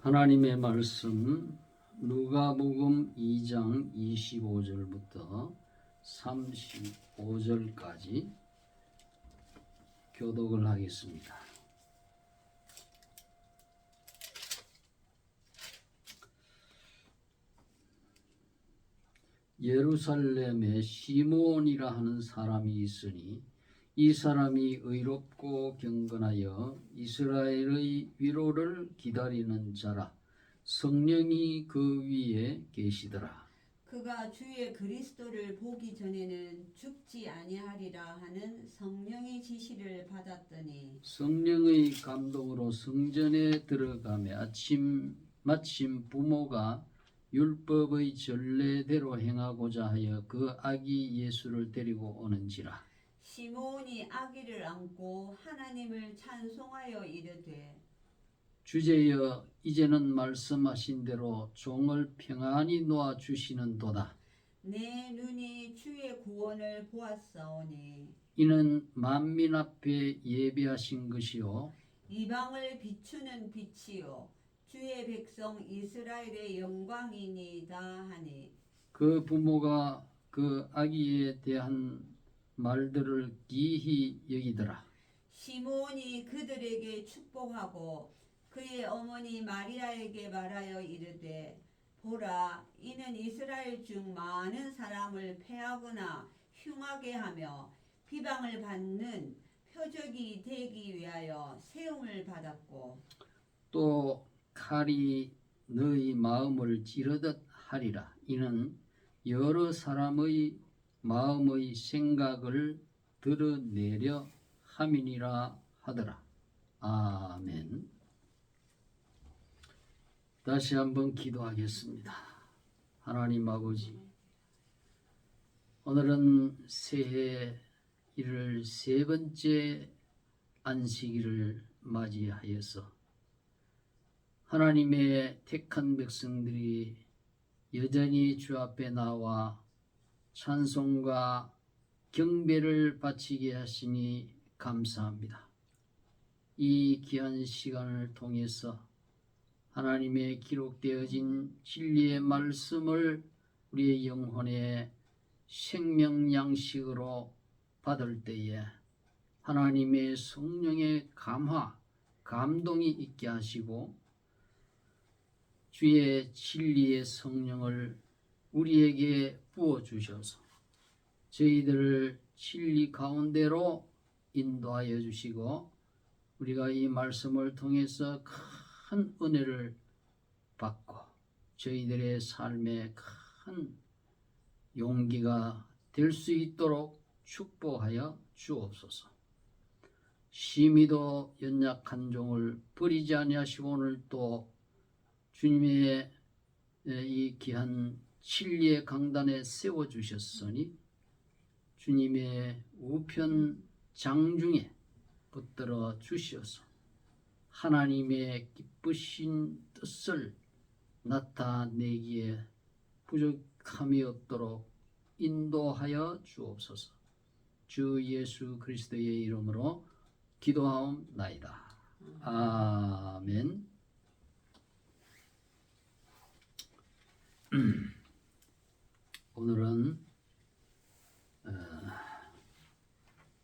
하나님의 말씀 누가복음 2장 25절부터 35절까지 교독을 하겠습니다. 예루살렘에 시몬이라 하는 사람이 있으니 이 사람이 의롭고 경건하여 이스라엘의 위로를 기다리는 자라. 성령이 그 위에 계시더라. 그가 주의 그리스도를 보기 전에는 죽지 아니하리라 하는 성령의 지시를 받았더니 성령의 감동으로 성전에 들어가며 마침 부모가 율법의 전례대로 행하고자 하여 그 아기 예수를 데리고 오는지라. 시몬이 아기를 안고 하나님을 찬송하여 이르되 주제여 이제는 말씀하신 대로 종을 평안히 놓아 주시는도다. 내 눈이 주의 구원을 보았사오니 이는 만민 앞에 예비하신 것이요 이방을 비추는 빛이요 주의 백성 이스라엘의 영광이니이다 하니 그 부모가 그 아기에 대한 말들을 기히 여기더라. 시몬이 그들에게 축복하고 그의 어머니 마리아에게 말하여 이르되 보라 이는 이스라엘 중 많은 사람을 패하거나 흉하게 하며 비방을 받는 표적이 되기 위하여 세움을 받았고 또 칼이 너희 마음을 찌르듯 하리라. 이는 여러 사람의 마음의 생각을 드러내려 함이니라 하더라. 아멘. 다시 한번 기도하겠습니다. 하나님 아버지, 오늘은 새해 1월 세 번째 안식일을 맞이하여서 하나님의 택한 백성들이 여전히 주 앞에 나와 찬송과 경배를 바치게 하시니 감사합니다. 이 귀한 시간을 통해서 하나님의 기록되어진 진리의 말씀을 우리의 영혼의 생명 양식으로 받을 때에 하나님의 성령의 감동이 있게 하시고 주의 진리의 성령을 우리에게 부어주셔서 저희들을 진리 가운데로 인도하여 주시고 우리가 이 말씀을 통해서 큰 은혜를 받고 저희들의 삶에 큰 용기가 될 수 있도록 축복하여 주옵소서. 심히도 연약한 종을 버리지 아니하시고 오늘 또 주님의 이 귀한 진리의 강단에 세워주셨으니 주님의 우편 장중에 붙들어 주시어서 하나님의 기쁘신 뜻을 나타내기에 부족함이 없도록 인도하여 주옵소서. 주 예수 그리스도의 이름으로 기도하옵나이다. 아멘. 오늘은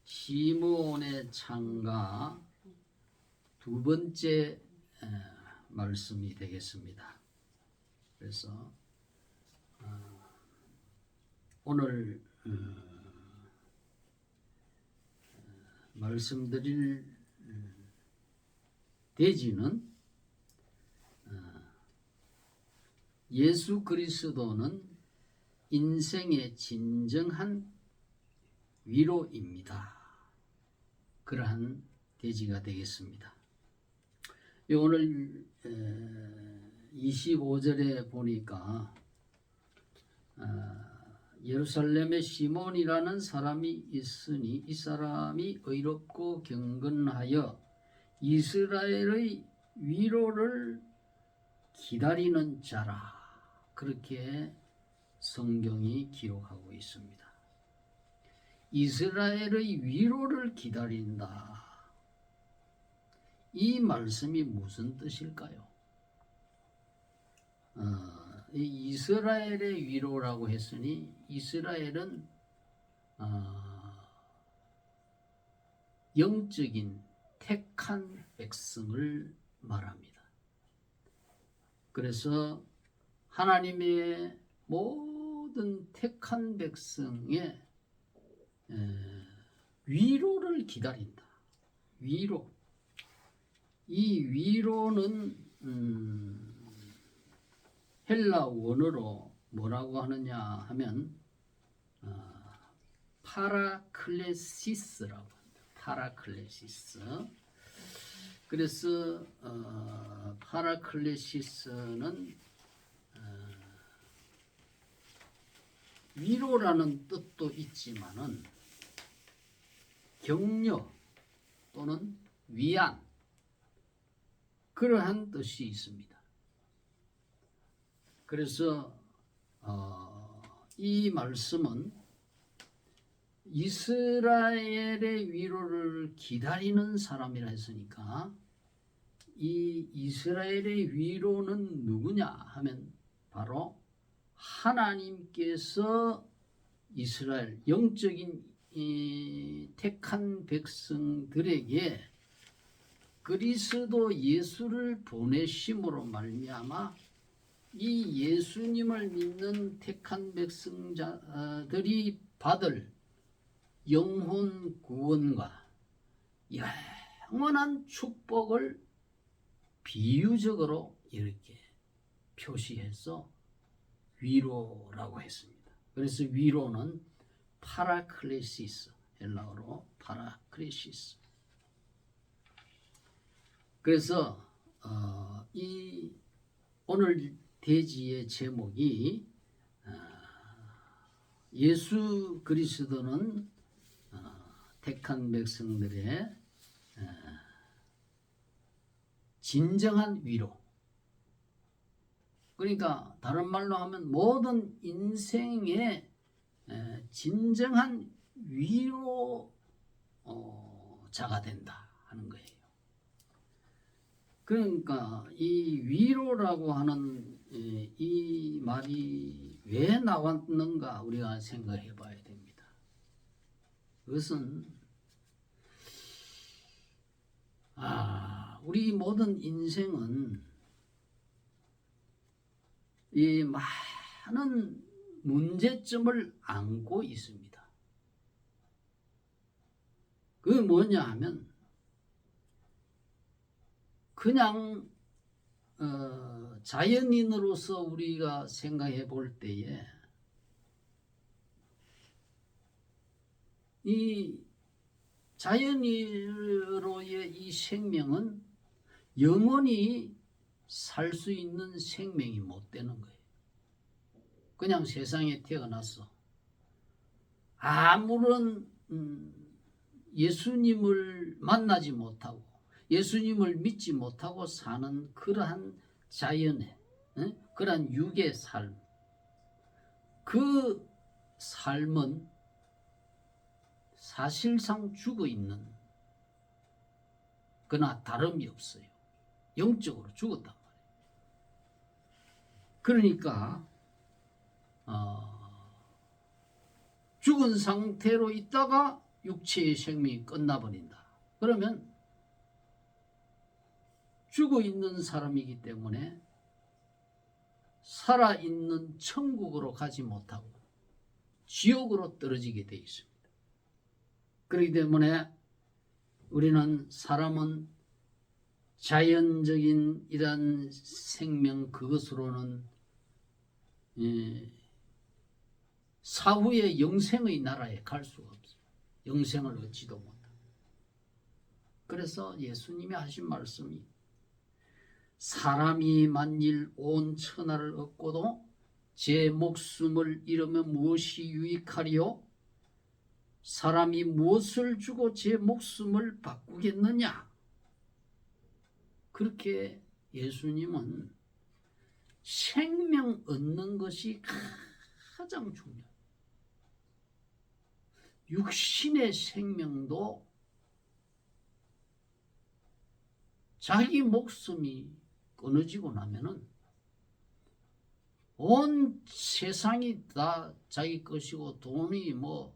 시몬의 창가 두 번째 말씀이 되겠습니다. 그래서 오늘 말씀드릴 대지는 예수 그리스도는 인생의 진정한 위로입니다. 그러한 대지가 되겠습니다. 오늘 25절에 보니까 예루살렘에 시몬이라는 사람이 있으니 이 사람이 의롭고 경건하여 이스라엘의 위로를 기다리는 자라. 그렇게 성경이 기록하고 있습니다. 이스라엘의 위로를 기다린다. 이 말씀이 무슨 뜻일까요? 이 이스라엘의 위로라고 했으니 이스라엘은 영적인 택한 백성을 말합니다. 그래서 하나님의 모든 택한 백성의 위로를 기다린다. 위로. 이 위로는 헬라 원어로 뭐라고 하느냐 하면 파라클레시스라고 합니다. 파라클레시스. 그래서 파라클레시스는 위로라는 뜻도 있지만은 격려 또는 위안 그러한 뜻이 있습니다. 그래서 이 말씀은 이스라엘의 위로를 기다리는 사람이라 했으니까 이 이스라엘의 위로는 누구냐 하면 바로 하나님께서 이스라엘 영적인 택한 백성들에게 그리스도 예수를 보내심으로 말미암아 이 예수님을 믿는 택한 백성자들이 받을 영혼 구원과 영원한 축복을 비유적으로 이렇게 표시해서 위로라고 했습니다. 그래서 위로는 파라클레시스, 헬라어로 파라클레시스. 그래서 이 오늘 대지의 제목이 예수 그리스도는 택한 백성들의 진정한 위로. 그러니까 다른 말로 하면 모든 인생의 진정한 위로자가 된다 하는 거예요. 그러니까 이 위로라고 하는 이 말이 왜 나왔는가 우리가 생각해 봐야 됩니다. 그것은 우리 모든 인생은 이 많은 문제점을 안고 있습니다. 그게 뭐냐 하면 그냥 자연인으로서 우리가 생각해 볼 때에 이 자연으로의 이 생명은 영원히 살 수 있는 생명이 못 되는 거예요. 그냥 세상에 태어났어. 아무런 예수님을 만나지 못하고 예수님을 믿지 못하고 사는 그러한 자연의 그러한 육의 삶. 그 삶은 사실상 죽어 있는 그러나 다름이 없어요. 영적으로 죽었단 말이에요. 그러니까 죽은 상태로 있다가 육체의 생명이 끝나버린다. 그러면 죽어 있는 사람이기 때문에 살아있는 천국으로 가지 못하고 지옥으로 떨어지게 되어 있습니다. 그렇기 때문에 우리는 사람은 자연적인 이런 생명 그것으로는 사후의 영생의 나라에 갈 수가 없어요. 영생을 얻지도 못하고. 그래서 예수님이 하신 말씀이 사람이 만일 온 천하를 얻고도 제 목숨을 잃으면 무엇이 유익하리요? 사람이 무엇을 주고 제 목숨을 바꾸겠느냐? 그렇게 예수님은 생명 얻는 것이 가장 중요해요. 육신의 생명도 자기 목숨이 끊어지고 나면은 온 세상이 다 자기 것이고 돈이 뭐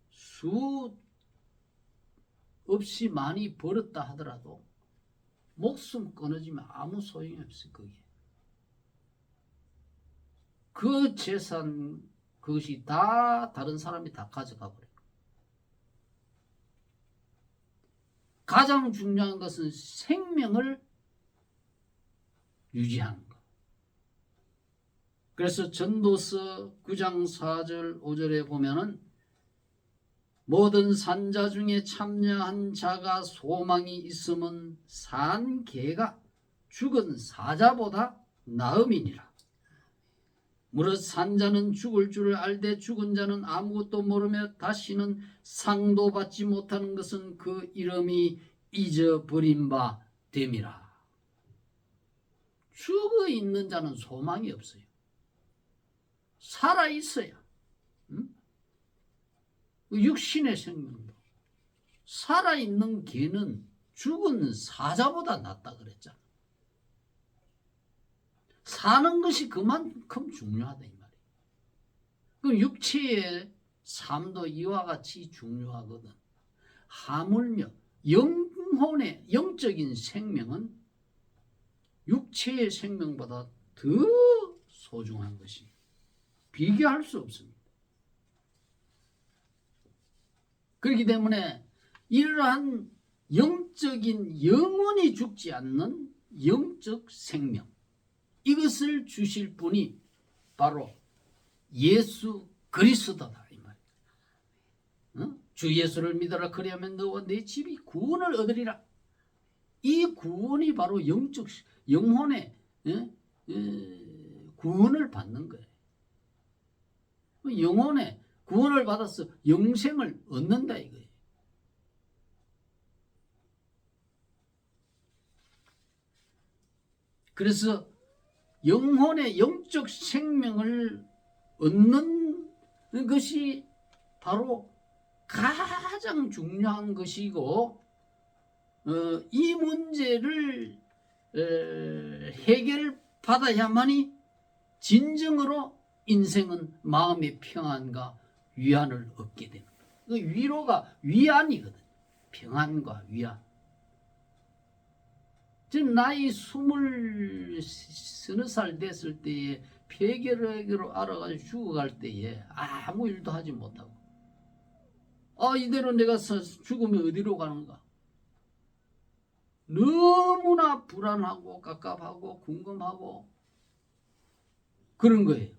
수 없이 많이 벌었다 하더라도 목숨 끊어지면 아무 소용이 없어요. 그게 그 재산 그것이 다 다른 사람이 다 가져가 버려요. 가장 중요한 것은 생명을 유지하는 것. 그래서 전도서 9장 4절 5절에 보면은 모든 산자 중에 참여한 자가 소망이 있으면 산 개가 죽은 사자보다 나음이니라. 무릇 산자는 죽을 줄을 알되 죽은 자는 아무것도 모르며 다시는 상도 받지 못하는 것은 그 이름이 잊어버린 바 됨이라. 죽어 있는 자는 소망이 없어요. 살아 있어야. 육신의 생명도 살아있는 개는 죽은 사자보다 낫다 그랬잖아. 사는 것이 그만큼 중요하다 이 말이에요. 그럼 육체의 삶도 이와 같이 중요하거든. 하물며 영혼의 영적인 생명은 육체의 생명보다 더 소중한 것이 비교할 수 없습니다. 그렇기 때문에 이러한 영적인 영원히 죽지 않는 영적 생명 이것을 주실 분이 바로 예수 그리스도다 이 말이에요. 어? 주 예수를 믿어라 그리하면 너와 내 집이 구원을 얻으리라. 이 구원이 바로 영적 영혼의 구원을 받는 거예요. 영혼의 구원을 받아서 영생을 얻는다 이거예요. 그래서 영혼의 영적 생명을 얻는 것이 바로 가장 중요한 것이고 이 문제를 해결받아야만이 진정으로 인생은 마음의 평안과 위안을 얻게 되는 거예요. 그 위로가 위안이거든. 평안과 위안. 즉 나이 20살 됐을 때에 폐결핵으로 알아가지고 죽어갈 때에 아무 일도 하지 못하고 이대로 내가 죽으면 어디로 가는가? 너무나 불안하고 갑갑하고 궁금하고 그런 거예요.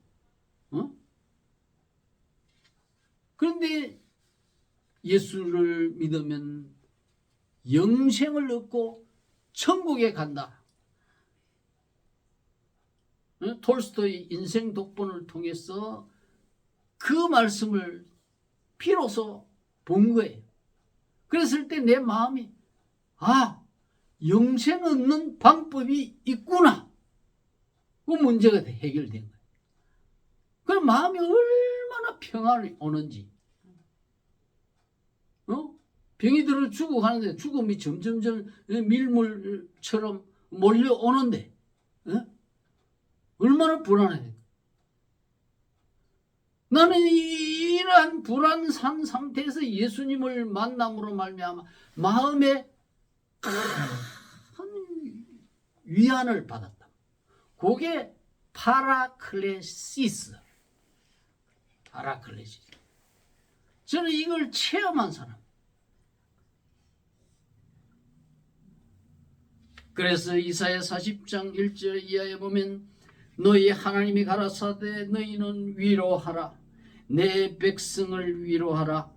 그런데 예수를 믿으면 영생을 얻고 천국에 간다. 톨스토이 인생 독본을 통해서 그 말씀을 비로소 본 거예요. 그랬을 때 내 마음이 영생 얻는 방법이 있구나. 그 문제가 해결된 거예요. 그럼 마음이 얼마나 평안이 오는지. 병이 들어 죽어가는데 죽음이 점점점 밀물처럼 몰려오는데 얼마나 불안해. 나는 이러한 불안한 상태에서 예수님을 만남으로 말미암아 마음에 큰 위안을 받았다. 그게 파라클레시스. 저는 이걸 체험한 사람. 그래서 이사야 40장 1절 이하에 보면 너희 하나님이 가라사대 너희는 위로하라. 내 백성을 위로하라.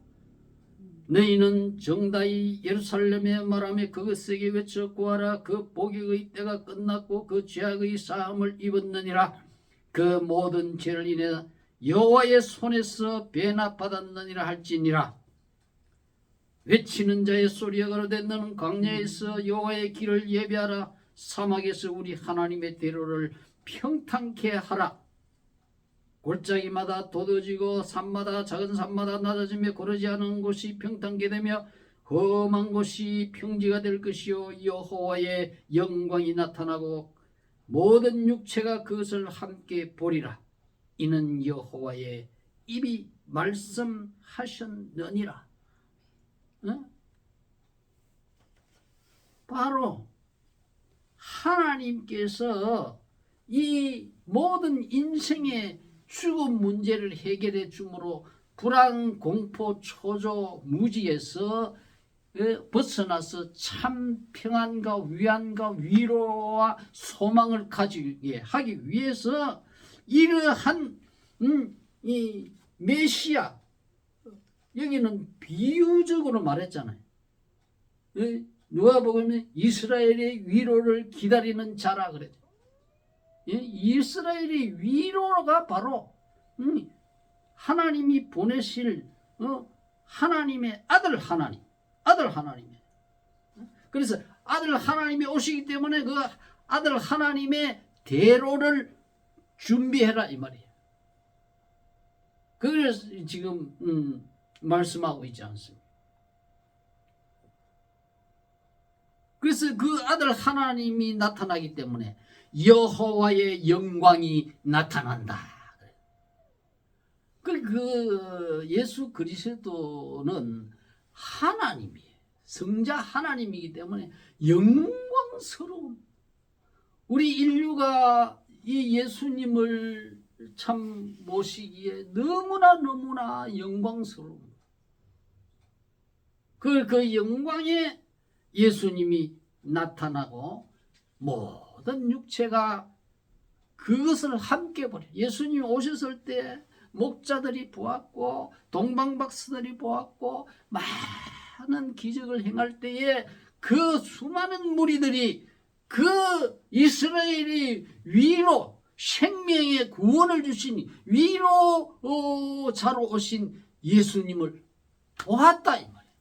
너희는 정다이 예루살렘에 말하며 그것에게 외쳐 구하라. 그 복의 때가 끝났고 그 죄악의 사함을 입었느니라. 그 모든 죄를 인해 여호와의 손에서 배납받았느니라 할지니라. 외치는 자의 소리가 가로되 너는 광야에서 여호와의 길을 예비하라. 사막에서 우리 하나님의 대로를 평탄케 하라. 골짜기마다 돋워지고 산마다 작은 산마다 낮아지며 고르지 않은 곳이 평탄케 되며 험한 곳이 평지가 될 것이요 여호와의 영광이 나타나고 모든 육체가 그것을 함께 보리라. 이는 여호와의 입이 말씀하셨느니라. 어? 바로 하나님께서 이 모든 인생의 죽음 문제를 해결해 주므로 불안, 공포, 초조, 무지에서 벗어나서 참 평안과 위안과 위로와 소망을 가지게 하기 위해서 이러한 이 메시아, 여기는 비유적으로 말했잖아요. 누가복음에 이스라엘의 위로를 기다리는 자라 그랬죠. 이스라엘의 위로가 바로 하나님이 보내실 하나님의 아들 하나님이에요. 그래서 아들 하나님이 오시기 때문에 그 아들 하나님의 대로를 준비해라 이 말이에요. 그래서 지금 말씀하고 있지 않습니까? 그래서 그 아들 하나님이 나타나기 때문에 여호와의 영광이 나타난다. 그 예수 그리스도는 하나님이에요. 성자 하나님이기 때문에 영광스러운, 우리 인류가 이 예수님을 참 모시기에 너무나 영광스러운 그 영광에 예수님이 나타나고 모든 육체가 그것을 함께 보려. 예수님이 오셨을 때 목자들이 보았고 동방박사들이 보았고 많은 기적을 행할 때에 그 수많은 무리들이 그 이스라엘의 위로, 생명의 구원을 주신 위로자로 오신 예수님을 보았다 이 말이에요.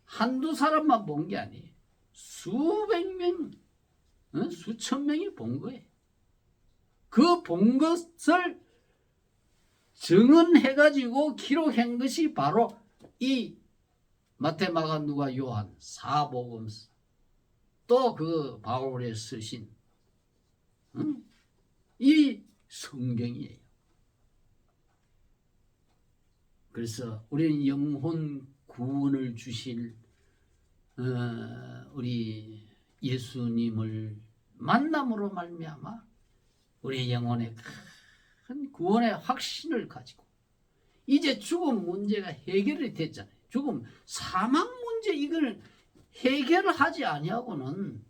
한두 사람만 본 게 아니에요. 수백 명, 수천 명이 본 거예요. 그 본 것을 증언해가지고 기록한 것이 바로 이 마태, 마가, 누가, 요한 사복음서, 또 그 바울에 쓰신 이 성경이에요. 그래서 우리는 영혼 구원을 주실 우리 예수님을 만남으로 말미암아 우리 영혼의 큰 구원의 확신을 가지고 이제 죽음 문제가 해결이 됐잖아요. 죽음, 사망 문제 이걸 해결하지 아니하고는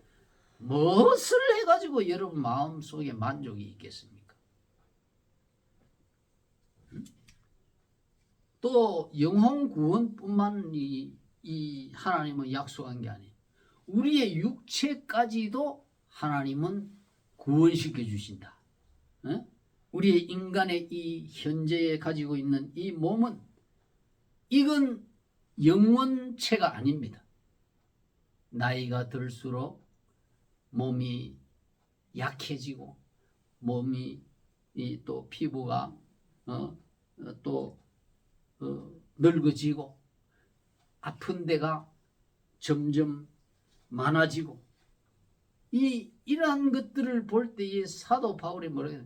무엇을 해가지고 여러분 마음속에 만족이 있겠습니까? 또 영혼 구원뿐만 이 하나님은 약속한 게 아니에요. 우리의 육체까지도 하나님은 구원시켜 주신다. 우리의 인간의 이 현재에 가지고 있는 이 몸은 이건 영원체가 아닙니다. 나이가 들수록 몸이 약해지고 몸이 또 피부가 또 늙어지고 아픈 데가 점점 많아지고 이러한 것들을 볼 때에 사도 바울이 뭐라고 해요?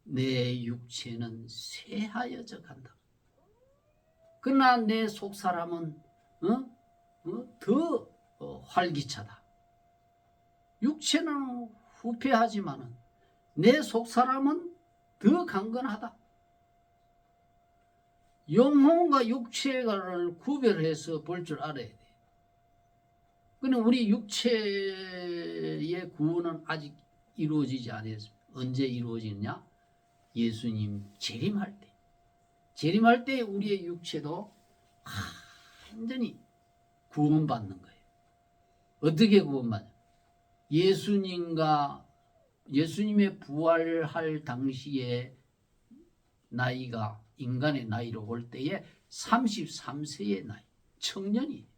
내 육체는 쇠하여져 간다. 그러나 내 속사람은 더 활기차다. 육체는 후패하지만은 내 속사람은 더 강건하다. 영혼과 육체를 구별해서 볼 줄 알아야 돼. 근데 우리 육체의 구원은 아직 이루어지지 않았습니다. 언제 이루어지느냐? 예수님 재림할 때. 재림할 때 우리의 육체도 완전히 구원받는 거예요. 어떻게 구원받냐? 예수님의 부활할 당시에 나이가 인간의 나이로 볼 때에 33세의 나이, 청년이.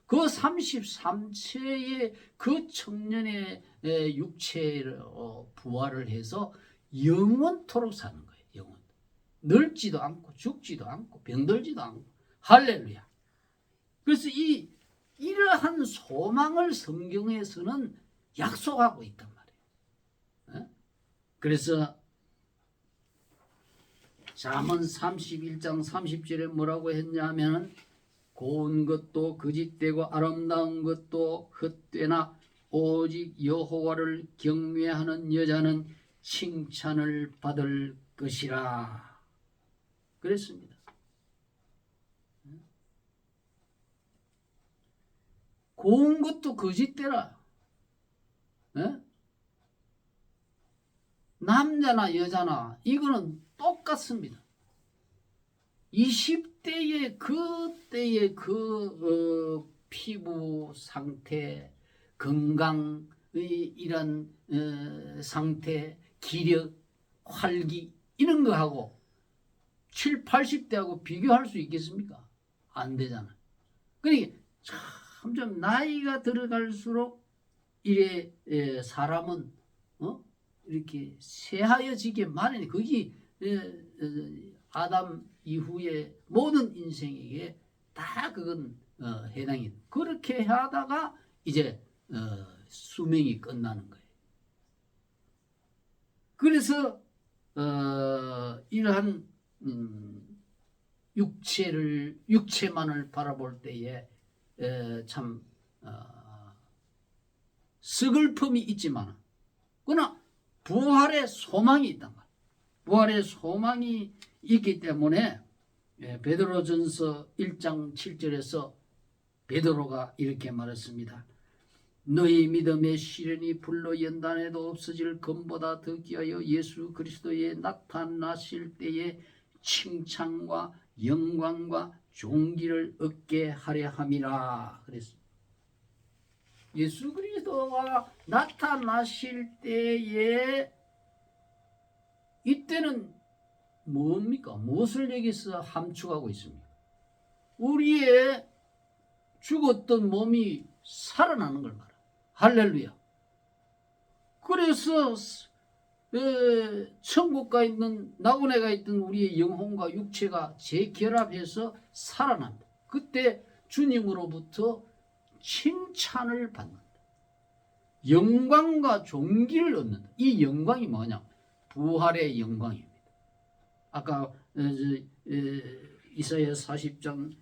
그 33세의 그 청년의 육체로 부활을 해서 영원토록 사는 거예요. 영원. 늙지도 않고 죽지도 않고 병들지도 않고. 할렐루야. 그래서 이러한 소망을 성경에서는 약속하고 있단 말이에요. 그래서 잠언 31장 30절에 뭐라고 했냐면 고운 것도 거짓되고 아름다운 것도 헛되나 오직 여호와를 경외하는 여자는 칭찬을 받을 것이라 그랬습니다. 고운 것도 거짓되라. 남자나 여자나 이거는 똑같습니다. 20대의 그때의 피부 상태, 건강의 이런 상태, 기력, 활기 이런 거하고 7, 80대하고 비교할 수 있겠습니까? 안 되잖아요. 그러니까 점점 나이가 들어갈수록 이래 사람은 이렇게 새하얘지게 마련이 거기 아담 이후에 모든 인생에게 다 그건 해당이 그렇게 하다가 이제 수명이 끝나는 거예요. 그래서 이러한 육체만을 바라볼 때에 참 서글픔이 있지만 그러나 부활의 소망이 있단 말이에요. 부활의 소망이 있기 때문에 베드로전서 1장 7절에서 베드로가 이렇게 말했습니다. 너희 믿음의 시련이 불로 연단해도 없어질 금보다 더 귀하여 예수 그리스도에 나타나실 때에 칭찬과 영광과 존귀를 얻게 하려 함이라 그랬습니다. 예수 그리스도가 나타나실 때에 이때는 뭡니까? 무엇을 여기서 함축하고 있습니까? 우리의 죽었던 몸이 살아나는 걸 말합니다. 할렐루야. 그래서 천국가 있는 나그네가 있던 우리의 영혼과 육체가 재결합해서 살아납니다. 그때 주님으로부터 칭찬을 받는다. 영광과 존귀를 얻는다. 이 영광이 뭐냐? 부활의 영광입니다. 아까 이사야 40장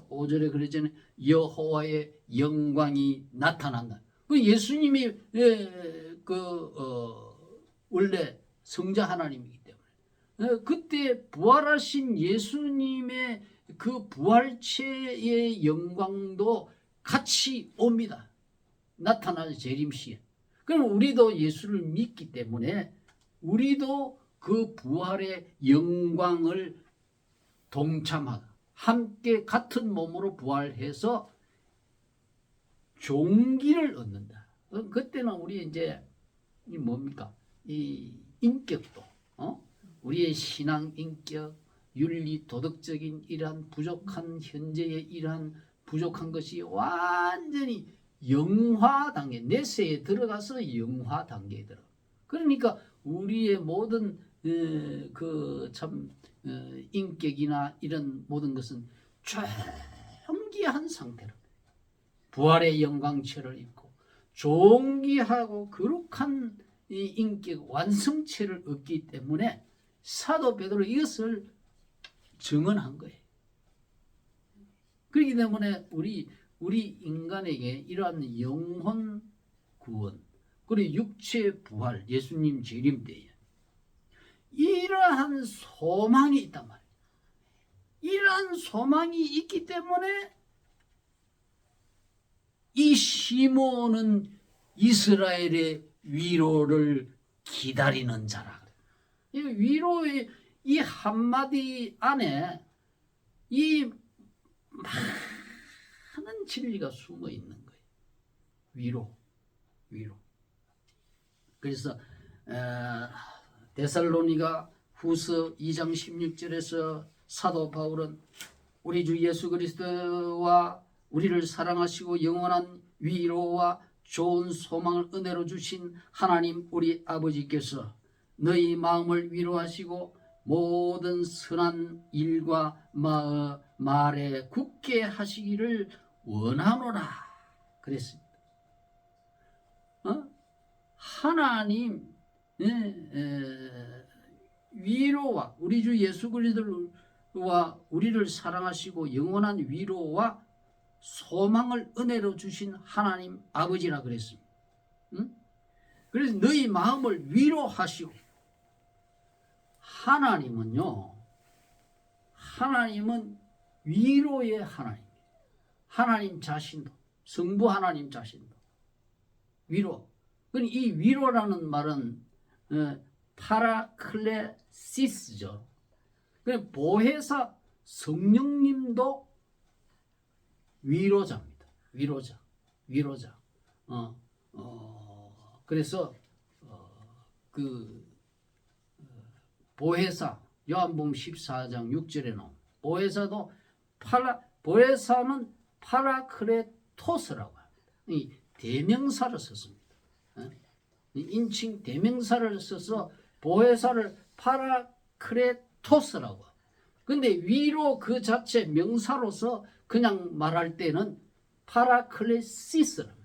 5절에 그랬잖아요. 여호와의 영광이 나타난다. 예수님이 원래 성자 하나님이기 때문에 그때 부활하신 예수님의 그 부활체의 영광도 같이 옵니다. 나타나는 재림시에. 그럼 우리도 예수를 믿기 때문에 우리도 그 부활의 영광을 동참하고 함께 같은 몸으로 부활해서 존귀를 얻는다. 그때는 우리 이제 이 뭡니까? 이 인격도 우리의 신앙 인격, 윤리 도덕적인 이러한 부족한 현재의 이러한 부족한 것이 완전히 영화 단계, 내세에 들어가서 영화 단계에 들어. 그러니까 우리의 모든 인격이나 이런 모든 것은 존귀한 상태로 부활의 영광체를 입고 존귀하고 거룩한 이 인격 완성체를 얻기 때문에 사도 베드로 이것을 증언한 거예요. 그렇기 때문에 우리 인간에게 이러한 영혼 구원 그리고 육체 부활 예수님 재림 때에 이러한 소망이 있단 말이에요. 이러한 소망이 있기 때문에 이 시몬은 이스라엘의 위로를 기다리는 자라. 이 위로의 이 한마디 안에 이 많은 진리가 숨어 있는 거예요. 위로. 그래서 데살로니가 후서 2장 16절에서 사도 바울은 우리 주 예수 그리스도와 우리를 사랑하시고 영원한 위로와 좋은 소망을 은혜로 주신 하나님 우리 아버지께서 너희 마음을 위로하시고 모든 선한 일과 말에 굳게 하시기를 원하노라 그랬습니다. 하나님 위로와 우리 주 예수 그리스도와 우리를 사랑하시고 영원한 위로와 소망을 은혜로 주신 하나님 아버지라 그랬습니다. 응? 그래서 너희 마음을 위로하시고, 하나님은 위로의 하나님, 하나님 자신도, 성부 하나님 자신도 위로. 이 위로라는 말은 파라클레시스죠. 보혜사 성령님도 위로자입니다. 위로자. 그래서 보혜사 요한복음 14장 6절에 나온 보혜사는 파라크레토스라고 합니다. 이 대명사를 썼습니다. 인칭 대명사를 써서 보혜사를 파라크레토스라고. 근데 위로 그 자체 명사로서 그냥 말할 때는 파라클레시스랍니다.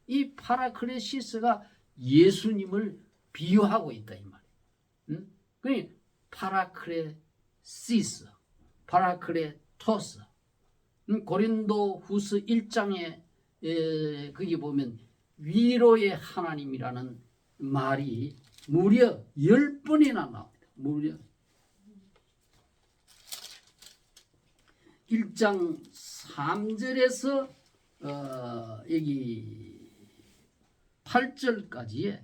이 파라클레시스가 예수님을 비유하고 있다 이 말이에요. 그러니까 파라클레토스. 고린도 후서 1장에 거기 보면 위로의 하나님이라는 말이 무려 10번이나 나옵니다. 무려 1장 3절에서 여기 8절까지에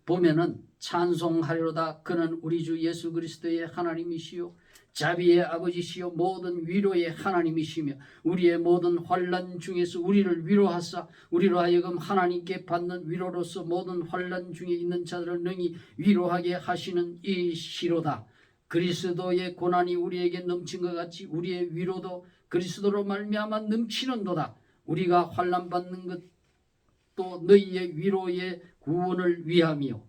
보면은 찬송하리로다. 그는 우리 주 예수 그리스도의 하나님이시요 자비의 아버지시요 모든 위로의 하나님이시며 우리의 모든 환난 중에서 우리를 위로하사 우리로 하여금 하나님께 받는 위로로서 모든 환난 중에 있는 자들을 능히 위로하게 하시는 이시로다. 그리스도의 고난이 우리에게 넘친 것 같이 우리의 위로도 그리스도로 말미암아 넘치는도다. 우리가 환난 받는 것도 너희의 위로의 구원을 위함이요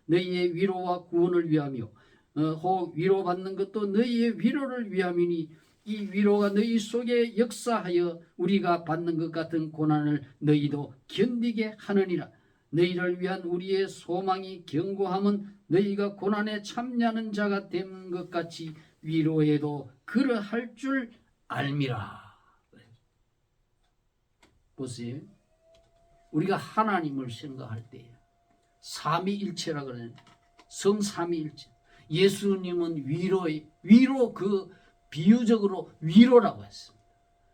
너희의 위로와 구원을 위함이요 혹 위로받는 것도 너희의 위로를 위함이니 이 위로가 너희 속에 역사하여 우리가 받는 것 같은 고난을 너희도 견디게 하느니라. 너희를 위한 우리의 소망이 견고함은 너희가 고난에 참여하는 자가 된 것 같이 위로에도 그러할 줄 알미라. 보세요. 우리가 하나님을 생각할 때 삼위일체라 그러는 성삼위일체. 예수님은 위로 그 비유적으로 위로라고 했습니다.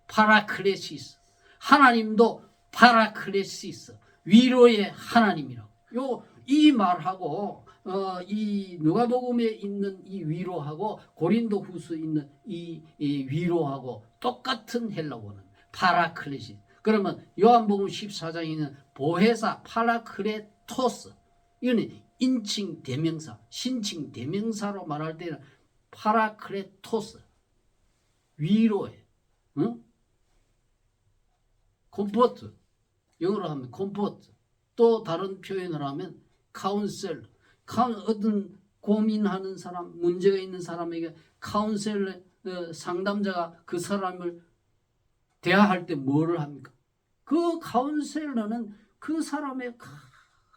파라클레시스. 하나님도 파라클레시스. 위로의 하나님이라고. 이 말하고 이 누가복음에 있는 이 위로하고 고린도후서에 있는 이 위로하고 똑같은 헬라어는 파라클레시스. 그러면 요한복음 14장에 있는 보혜사 파라크레토스, 이거는 인칭 대명사, 신칭 대명사로 말할 때는 파라크레토스, 위로에, 컴포트, 영어로 하면 컴포트, 또 다른 표현을 하면 카운셀러, 어떤 고민하는 사람, 문제가 있는 사람에게 카운셀러, 상담자가 그 사람을 대화할 때 뭐를 합니까? 그 카운셀러는 그 사람의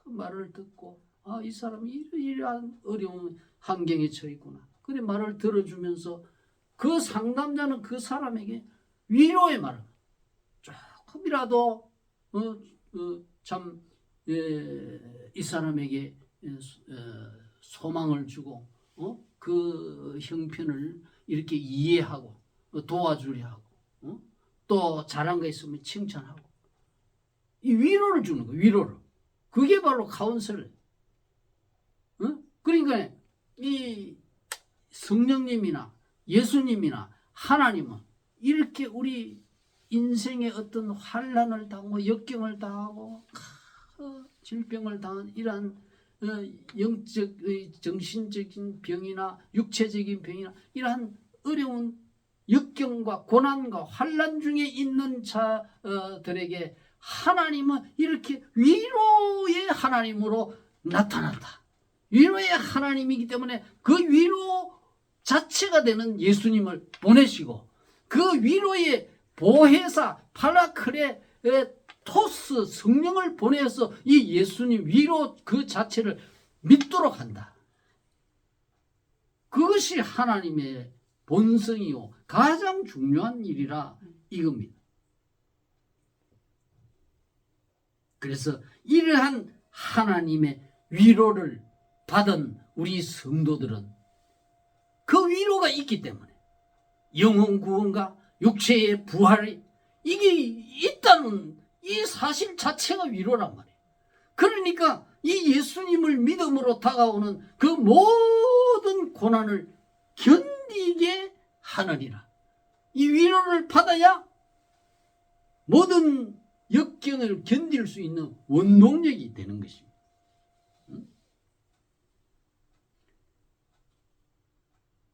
말을 듣고 이 사람이 이러한 어려운 환경에 처해 있구나. 그래 말을 들어주면서 그 상담자는 그 사람에게 위로의 말을 조금이라도 참 이 사람에게 소망을 주고 그 형편을 이렇게 이해하고 도와주려 하고 또 잘한 거 있으면 칭찬하고 이 위로를 주는 거예요. 위로를. 그게 바로 카운셀러. 그러니까 이 성령님이나 예수님이나 하나님은 이렇게 우리 인생의 어떤 환난을 당하고 역경을 당하고 질병을 당한 이러한 영적 정신적인 병이나 육체적인 병이나 이러한 어려운 역경과 고난과 환난 중에 있는 자들에게 하나님은 이렇게 위로의 하나님으로 나타났다. 위로의 하나님이기 때문에 그 위로 자체가 되는 예수님을 보내시고 그 위로의 보혜사 파라크레토스 성령을 보내서 이 예수님 위로 그 자체를 믿도록 한다. 그것이 하나님의 본성이요 가장 중요한 일이라 이겁니다. 그래서 이러한 하나님의 위로를 받은 우리 성도들은 그 위로가 있기 때문에 영혼 구원과 육체의 부활이 이게 있다는 이 사실 자체가 위로란 말이에요. 그러니까 이 예수님을 믿음으로 다가오는 그 모든 고난을 견디게 하느니라. 이 위로를 받아야 모든 역경을 견딜 수 있는 원동력이 되는 것입니다.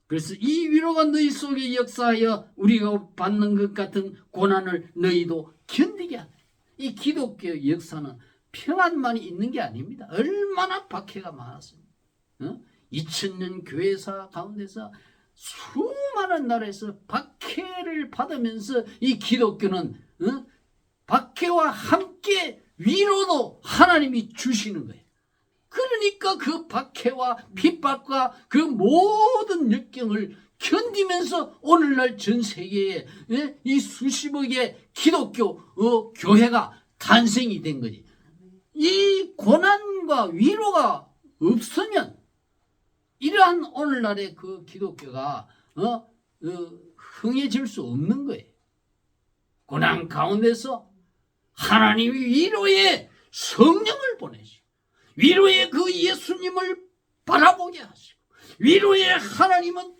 그래서 이 위로가 너희 속에 역사하여 우리가 받는 것 같은 고난을 너희도 견디게 하라. 이 기독교 역사는 평안만이 있는 게 아닙니다. 얼마나 박해가 많았습니다. 2000년 교회사 가운데서 수많은 나라에서 박해를 받으면서 이 기독교는 박해와 함께 위로도 하나님이 주시는 거예요. 그러니까 그 박해와 핍박과 그 모든 역경을 견디면서 오늘날 전 세계에 이 수십억의 기독교 교회가 탄생이 된 거지. 이 고난과 위로가 없으면 이러한 오늘날의 그 기독교가 흥해질 수 없는 거예요. 고난 가운데서 하나님이 위로의 성령을 보내시고 위로의 그 예수님을 바라보게 하시고 위로의 하나님은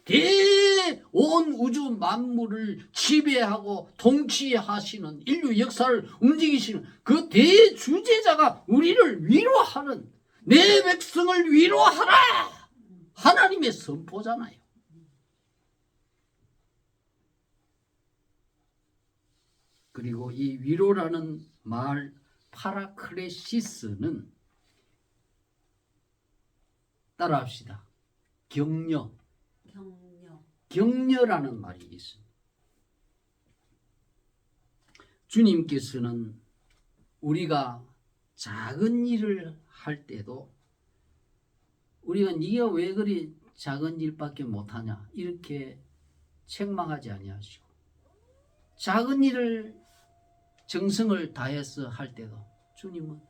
온 우주 만물을 지배하고 통치하시는 인류 역사를 움직이시는 그 대주제자가 우리를 위로하는 내 백성을 위로하라! 하나님의 선포잖아요. 그리고 이 위로라는 말 파라클레시스는 따라합시다. 격려라는 말이 있습니다. 주님께서는 우리가 작은 일을 할 때도 우리가 네가 왜 그리 작은 일밖에 못하냐 이렇게 책망하지 아니하시고 작은 일을 정성을 다해서 할 때도 주님은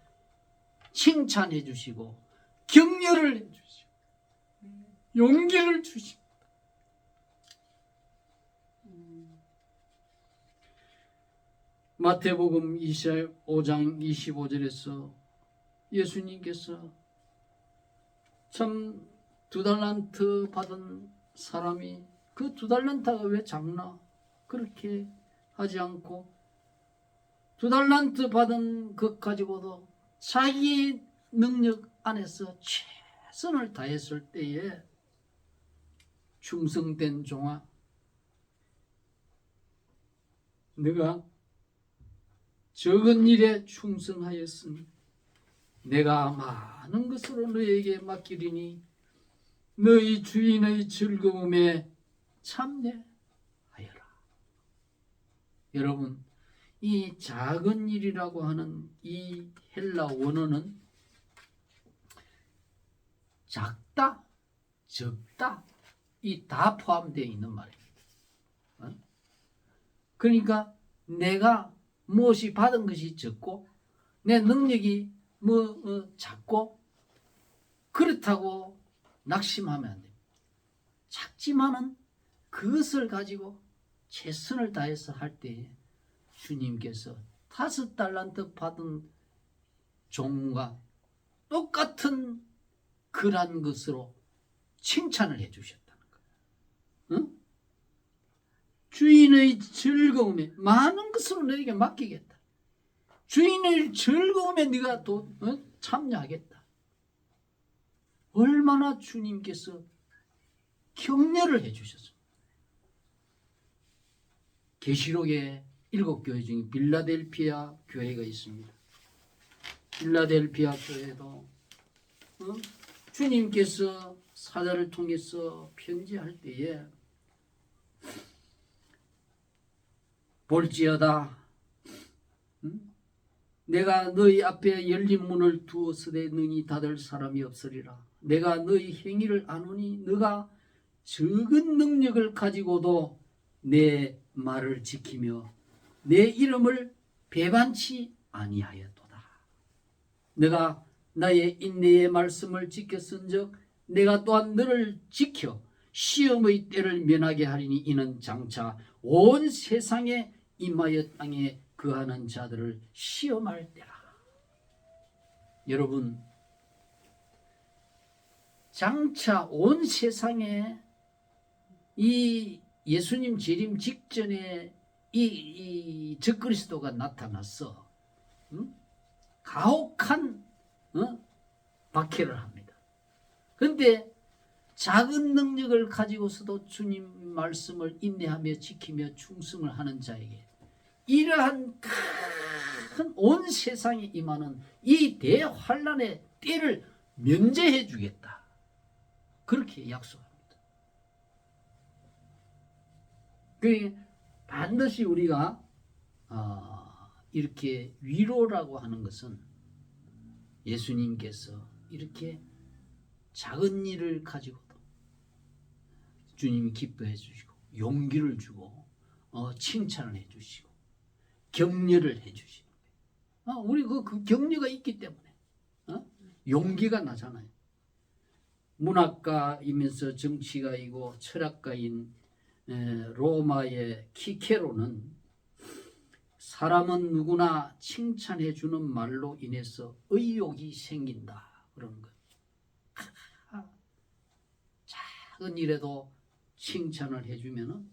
칭찬해 주시고 격려를 해 주시고 용기를 주시고 마태복음 25장 25절에서 예수님께서 참 2달란트 받은 사람이 그 2달란트가 왜 작나 그렇게 하지 않고 2달란트 받은 것 가지고도 자기 능력 안에서 최선을 다했을 때에 충성된 종아 내가 적은 일에 충성하였으니 내가 많은 것으로 너에게 맡기리니 너희 주인의 즐거움에 참여하여라. 여러분 이 작은 일이라고 하는 이 헬라 원어는 작다, 적다 이 다 포함되어 있는 말입니다. 그러니까 내가 무엇이 받은 것이 적고 내 능력이 작고 그렇다고 낙심하면 안 됩니다. 작지만은 그것을 가지고 최선을 다해서 할 때에 주님께서 5달란트 받은 종과 똑같은 그런 것으로 칭찬을 해 주셨다는 거예요. 응? 주인의 즐거움에 많은 것으로 너에게 맡기겠다. 주인의 즐거움에 네가 또 참여하겠다. 얼마나 주님께서 격려를 해 주셨습니다. 계시록에 7교회 중에 빌라델피아 교회가 있습니다. 빌라델피아 교회도 주님께서 사자를 통해서 편지할 때에 볼지어다 내가 너희 앞에 열린 문을 두었으되 능히 닫을 사람이 없으리라. 내가 너희 행위를 아노니 너가 적은 능력을 가지고도 내 말을 지키며 내 이름을 배반치 아니하였도다. 내가 나의 인내의 말씀을 지켰은즉 내가 또한 너를 지켜 시험의 때를 면하게 하리니 이는 장차 온 세상에 임하여 땅에 거하는 자들을 시험할 때라. 여러분, 장차 온 세상에 이 예수님 재림 직전에 이 적그리스도가 나타났어. 가혹한 박해를 합니다. 그런데 작은 능력을 가지고서도 주님 말씀을 인내하며 지키며 충성을 하는 자에게 이러한 큰 온 세상에 임하는 이 대환란의 때를 면제해 주겠다. 그렇게 약속합니다. 그 반드시 우리가 이렇게 위로라고 하는 것은 예수님께서 이렇게 작은 일을 가지고도 주님이 기뻐해 주시고 용기를 주고 칭찬을 해 주시고 격려를 해 주시는 거예요. 우리 그 격려가 있기 때문에 용기가 나잖아요. 문학가이면서 정치가이고 철학가인 로마의 키케로는 사람은 누구나 칭찬해 주는 말로 인해서 의욕이 생긴다 그러는 거예요. 작은 일에도 칭찬을 해주면은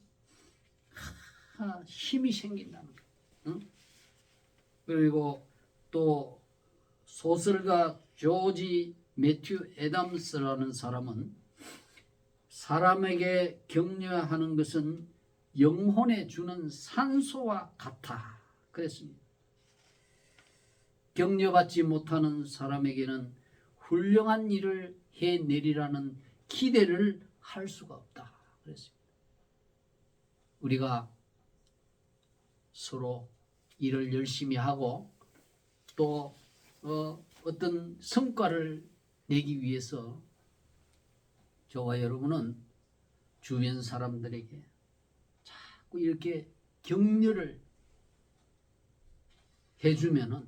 힘이 생긴다는 거예요. 그리고 또 소설가 조지 매튜 애담스라는 사람은 사람에게 격려하는 것은 영혼에 주는 산소와 같아 그랬습니다. 격려받지 못하는 사람에게는 훌륭한 일을 해내리라는 기대를 할 수가 없다 그랬습니다. 우리가 서로 일을 열심히 하고 또 어떤 성과를 내기 위해서 저와 여러분은 주변 사람들에게 자꾸 이렇게 격려를 해주면은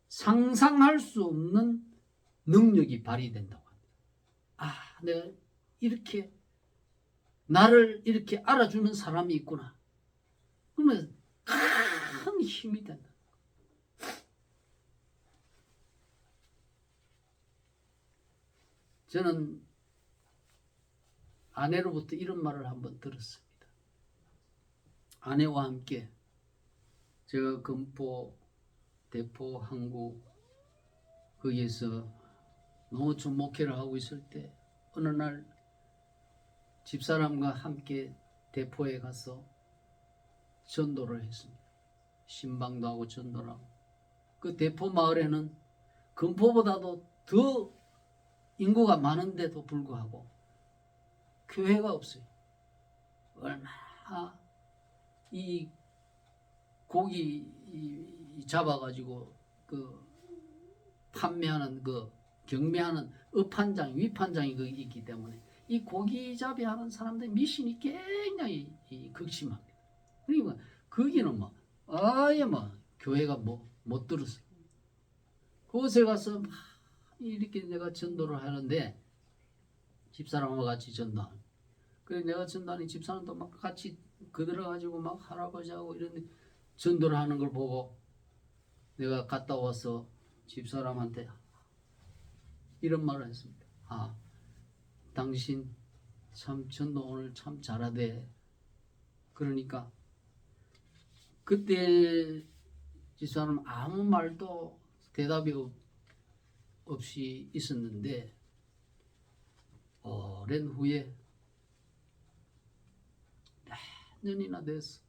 상상할 수 없는 능력이 발휘된다고 합니다. 내가 이렇게 나를 이렇게 알아주는 사람이 있구나. 그러면 큰 힘이 된다. 저는 아내로부터 이런 말을 한번 들었습니다. 아내와 함께 제가 금포, 대포, 항구 거기에서 농어촌 목회를 하고 있을 때 어느 날 집사람과 함께 대포에 가서 전도를 했습니다. 신방도 하고 전도를 하고 그 대포 마을에는 금포보다도 더 인구가 많은데도 불구하고 교회가 없어요. 얼마나 이 고기 잡아가지고 그 판매하는 그 경매하는 업판장, 위판장이 거기 있기 때문에 이 고기잡이 하는 사람들의 미신이 굉장히 극심합니다. 그러니까 거기는 아예 교회가 못 들었어요. 그곳에 가서 이렇게 내가 전도를 하는데 집사람과 같이 전도하는. 그래서 내가 전도하니 집사람도 막 같이 그들어가지고 막 할아버지하고 이런 전도를 하는 걸 보고 내가 갔다 와서 집사람한테 이런 말을 했습니다. 당신 참 전도 오늘 참 잘하대. 그러니까 그때 집사람은 아무 말도 대답이 없이 있었는데 오랜 후에 몇 년이나 됐어.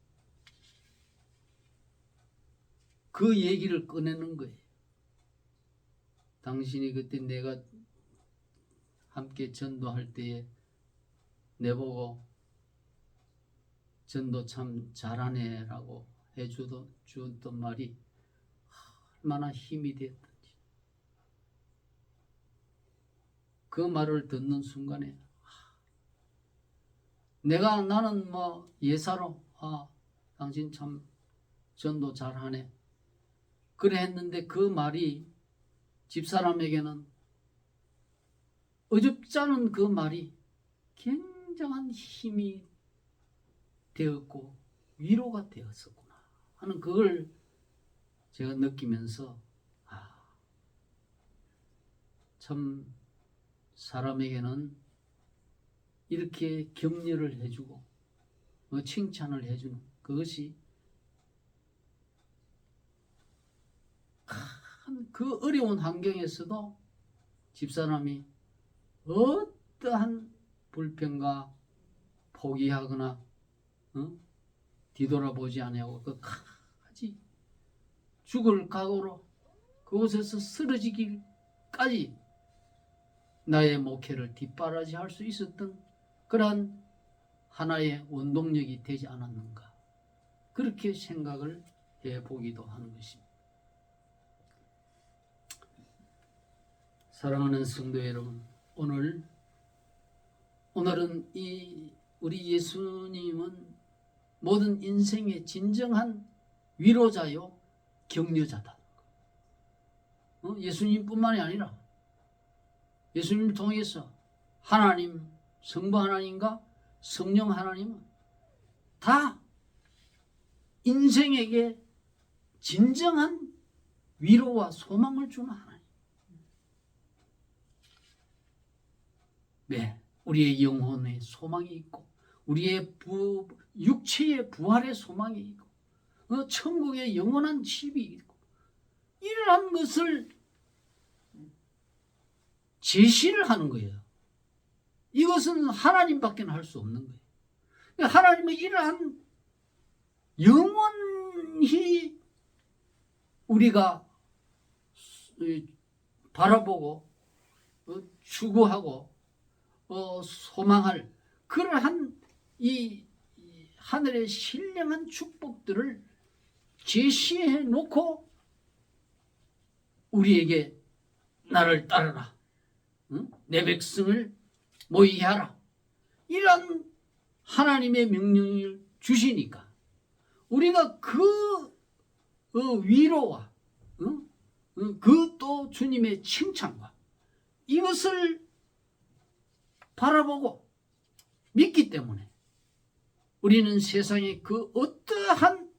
그 얘기를 꺼내는 거예요. 당신이 그때 내가 함께 전도할 때에 내보고 전도 참 잘하네 라고 해주던 말이 얼마나 힘이 되었든지 그 말을 듣는 순간에 나는 뭐 예사로 당신 참 전도 잘하네 그래 했는데 그 말이 집사람에게는 어줍지 않은 그 말이 굉장한 힘이 되었고 위로가 되었었구나 하는 그걸 제가 느끼면서 참 사람에게는 이렇게 격려를 해주고 칭찬을 해주는 그것이 그 어려운 환경에서도 집사람이 어떠한 불평과 포기하거나 뒤돌아보지 아니하고 끝까지 죽을 각오로 그곳에서 쓰러지기까지 나의 목회를 뒷바라지할 수 있었던 그러한 하나의 원동력이 되지 않았는가 그렇게 생각을 해보기도 하는 것입니다. 사랑하는 성도 여러분, 오늘은 우리 예수님은 모든 인생의 진정한 위로자요 격려자다. 예수님뿐만이 아니라 예수님을 통해서 하나님, 성부 하나님과 성령 하나님은 다 인생에게 진정한 위로와 소망을 주는 하나님. 네, 우리의 영혼의 소망이 있고 우리의 육체의 부활의 소망이 있고 천국의 영원한 집이 있고 이러한 것을 제시를 하는 거예요. 이것은 하나님밖에 할 수 없는 거예요. 하나님의 이러한 영원히 우리가 바라보고 추구하고 소망할 그러한 이 하늘의 신령한 축복들을 제시해 놓고 우리에게 나를 따르라. 내 백성을 모이게 하라. 이런 하나님의 명령을 주시니까 우리가 그 위로와 그 또 주님의 칭찬과 이것을 바라보고 믿기 때문에 우리는 세상의 그 어떠한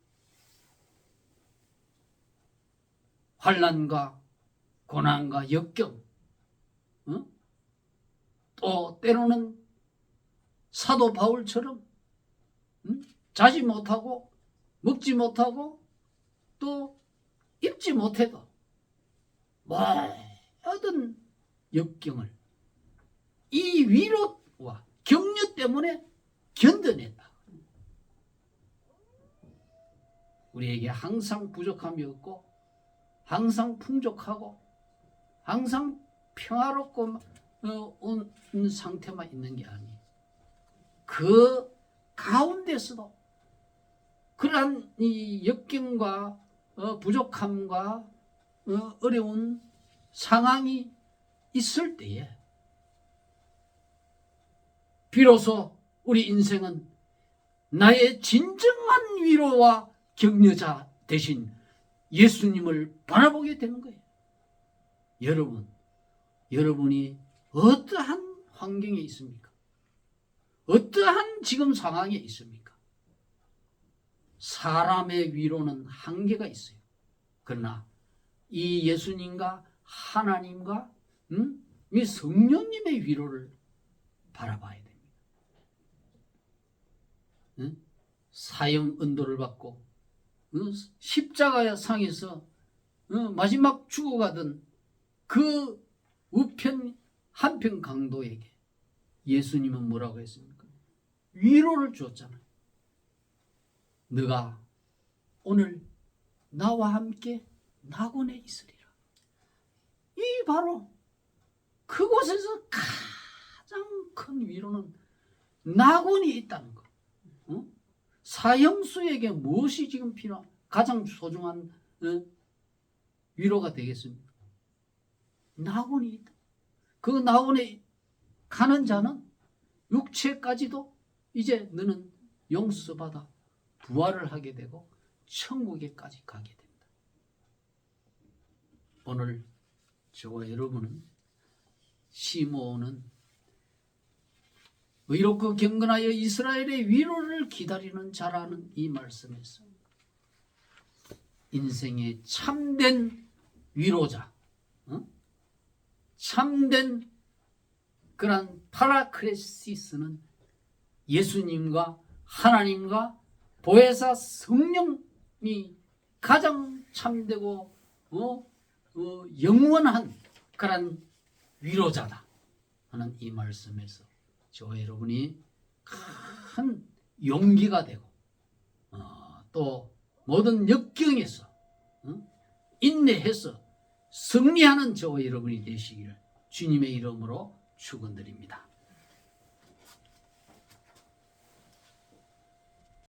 환난과 고난과 역경 또 때로는 사도 바울처럼 자지 못하고 먹지 못하고 또 입지 못해도 모든 역경을 이 위로와 격려 때문에 견뎌냈다. 우리에게 항상 부족함이 없고 항상 풍족하고 항상 평화롭고 온 상태만 있는 게 아니에요. 그 가운데서도 그러한 이 역경과 부족함과 어려운 상황이 있을 때에 비로소 우리 인생은 나의 진정한 위로와 격려자 대신 예수님을 바라보게 되는 거예요. 여러분이 어떠한 환경에 있습니까? 어떠한 지금 상황에 있습니까? 사람의 위로는 한계가 있어요. 그러나 이 예수님과 하나님과 이 성령님의 위로를 바라봐야 됩니다. 사형 은도를 받고 십자가 상에서 마지막 죽어가던 그 우편 한편 강도에게 예수님은 뭐라고 했습니까? 위로를 주었잖아요. 너가 오늘 나와 함께 낙원에 있으리라. 이 바로 그곳에서 가장 큰 위로는 낙원이 있다는 거. 사형수에게 무엇이 지금 필요한 가장 소중한 위로가 되겠습니까? 낙원이 있다. 그 낙원에 가는 자는 육체까지도 이제 너는 용서받아 부활을 하게 되고 천국에까지 가게 됩니다. 오늘 저와 여러분은 시므온은 의롭고 경건하여 이스라엘의 위로를 기다리는 자라는 이 말씀에서 인생의 참된 위로자, 참된 그런 파라크레시스는 예수님과 하나님과 보혜사 성령이 가장 참되고 영원한 그런 위로자다 하는 이 말씀에서 저와 여러분이 큰 용기가 되고 또 모든 역경에서 인내해서 승리하는 저와 여러분이 되시기를 주님의 이름으로 축원드립니다.